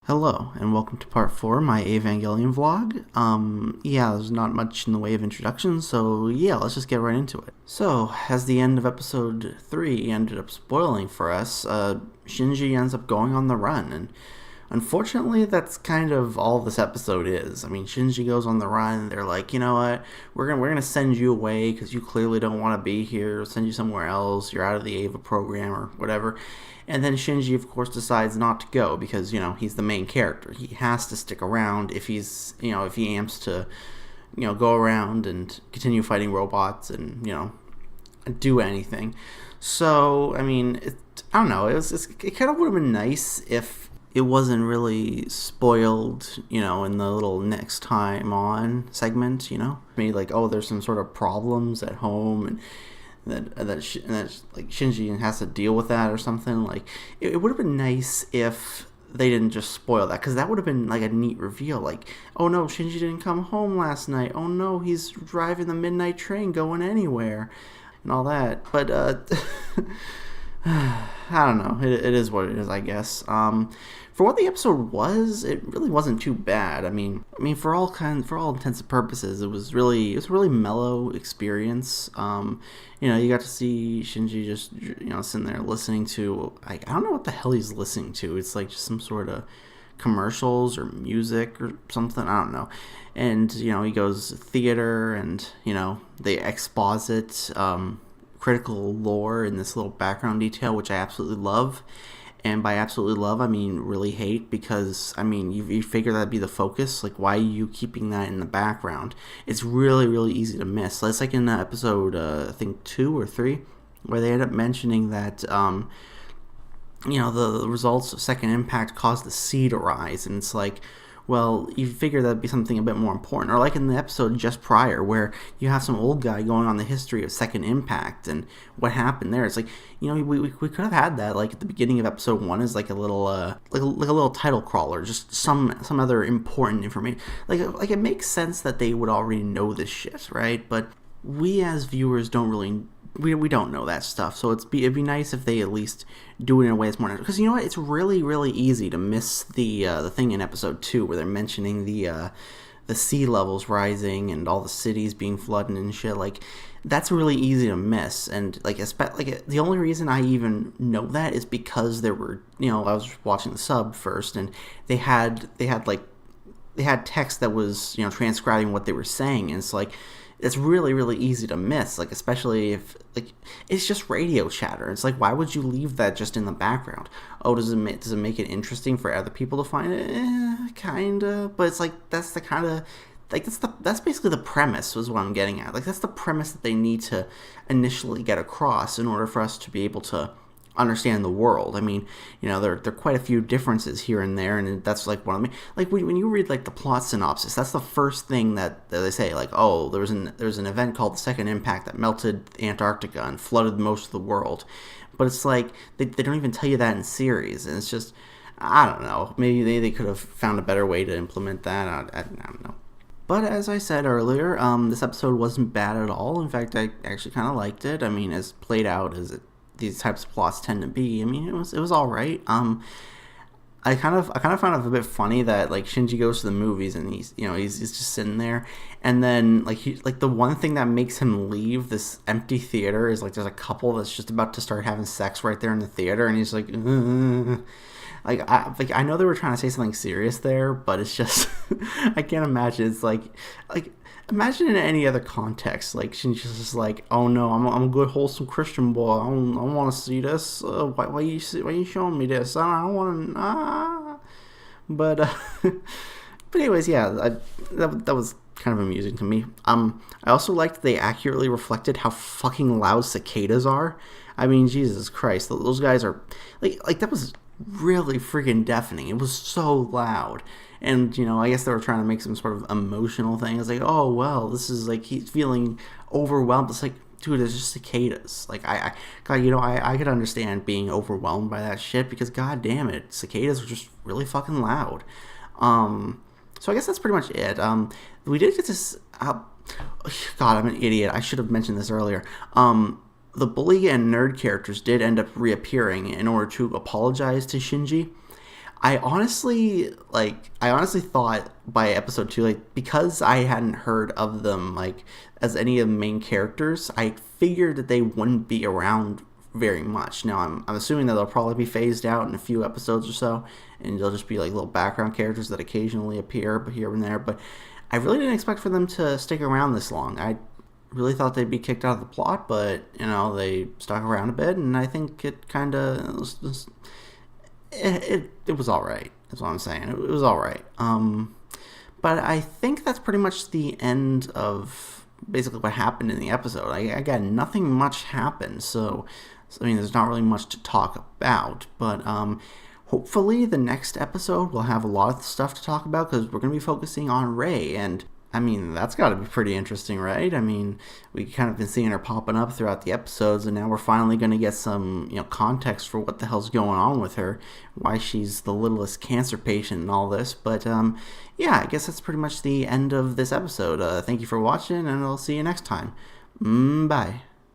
Hello, and welcome to part 4 of my Evangelion vlog. There's not much in the way of introduction, so yeah, let's just get right into it. So, as the end of episode 3 ended up spoiling for us, Shinji ends up going on the run, and unfortunately, that's kind of all this episode is. I mean, Shinji goes on the run, they're like, you know what, we're gonna send you away, because you clearly don't want to be here, we'll send you somewhere else, you're out of the Eva program, or whatever. And then Shinji, of course, decides not to go because, he's the main character. He has to stick around if if he aims to, go around and continue fighting robots and, do anything. So, I mean, I don't know. It kind of would have been nice if it wasn't really spoiled, in the little next time on segment, Maybe like, oh, there's some sort of problems at home and that like Shinji has to deal with that or something. Like it would have been nice if they didn't just spoil that, because that would have been like a neat reveal. Like, oh no, Shinji didn't come home last night. Oh no, he's driving the midnight train going anywhere, and all that. But I don't know. It is what it is, I guess. For what the episode was, it really wasn't too bad. I mean, for all intents and purposes, it was a really mellow experience. You got to see Shinji just sitting there listening to, I don't know what the hell he's listening to. It's like just some sort of commercials or music or something. I don't know. And he goes theater, and they exposit critical lore in this little background detail, which I absolutely love. And by absolutely love, I mean really hate, because, you figure that'd be the focus. Like, why are you keeping that in the background? It's really, really easy to miss. It's like in episode, I think 2 or 3, where they end up mentioning that, the results of Second Impact caused the sea to rise. And it's like, well, you figure that'd be something a bit more important. Or like in the episode just prior, where you have some old guy going on the history of Second Impact and what happened there. It's like, we could have had that like at the beginning of episode 1 as like a little like a little title crawler, just some other important information. Like it makes sense that they would already know this shit, right? But we as viewers don't really. We don't know that stuff, so it'd be nice if they at least do it in a way that's more natural. Because you know what, it's really, really easy to miss the thing in episode 2 where they're mentioning the sea levels rising and all the cities being flooded and shit. Like, that's really easy to miss, and the only reason I even know that is because there were, I was watching the sub first, and they had text that was transcribing what they were saying, and it's like, it's really, really easy to miss, like, especially if, like, it's just radio chatter. It's like, why would you leave that just in the background? Oh, does it make it interesting for other people to find it? Kinda, but it's like, that's the kind of, like, that's basically the premise, was what I'm getting at. Like, that's the premise that they need to initially get across in order for us to be able to understand the world. I mean, there are quite a few differences here and there, and that's like one of the, like, when you read like the plot synopsis, that's the first thing that they say, like, oh, there's an event called the Second Impact that melted Antarctica and flooded most of the world. But it's like they don't even tell you that in series, and it's just, I don't know, maybe they could have found a better way to implement that. I don't know. But as I said earlier, this episode wasn't bad at all. In fact, I actually kind of liked it. I mean, as played out as these types of plots tend to be, I mean, it was all right. I kind of found it a bit funny that, like, Shinji goes to the movies and he's just sitting there, and then like the one thing that makes him leave this empty theater is like there's a couple that's just about to start having sex right there in the theater, and he's like, I know they were trying to say something serious there, but it's just I can't imagine. It's like imagine in any other context, like, she's just like, oh no, I'm a good wholesome Christian boy. I don't want to see this. Why you showing me this? I don't want to. But but anyways, yeah, that was kind of amusing to me. I also liked they accurately reflected how fucking loud cicadas are. I mean, Jesus Christ, those guys are like that was really freaking deafening. It was so loud. And, I guess they were trying to make some sort of emotional thing. It's like, oh, well, this is like, he's feeling overwhelmed. It's like, dude, it's just cicadas. Like, I could understand being overwhelmed by that shit, because, god damn it, cicadas are just really fucking loud. So I guess that's pretty much it. We did get this, God, I'm an idiot. I should have mentioned this earlier. The bully and nerd characters did end up reappearing in order to apologize to Shinji. I honestly thought by episode 2, like, because I hadn't heard of them, like, as any of the main characters, I figured that they wouldn't be around very much. Now, I'm assuming that they'll probably be phased out in a few episodes or so, and they'll just be, like, little background characters that occasionally appear here and there, but I really didn't expect for them to stick around this long. I really thought they'd be kicked out of the plot, but, they stuck around a bit, and I think it kind of it was all right. That's what I'm saying. It was all right. But I think that's pretty much the end of basically what happened in the episode. Again, nothing much happened, so I mean, there's not really much to talk about. But hopefully, the next episode will have a lot of stuff to talk about because we're going to be focusing on Rey, and I mean, that's got to be pretty interesting, right? I mean, we kind of been seeing her popping up throughout the episodes, and now we're finally going to get some, context for what the hell's going on with her, why she's the littlest cancer patient and all this. But, yeah, I guess that's pretty much the end of this episode. Thank you for watching, and I'll see you next time. Bye.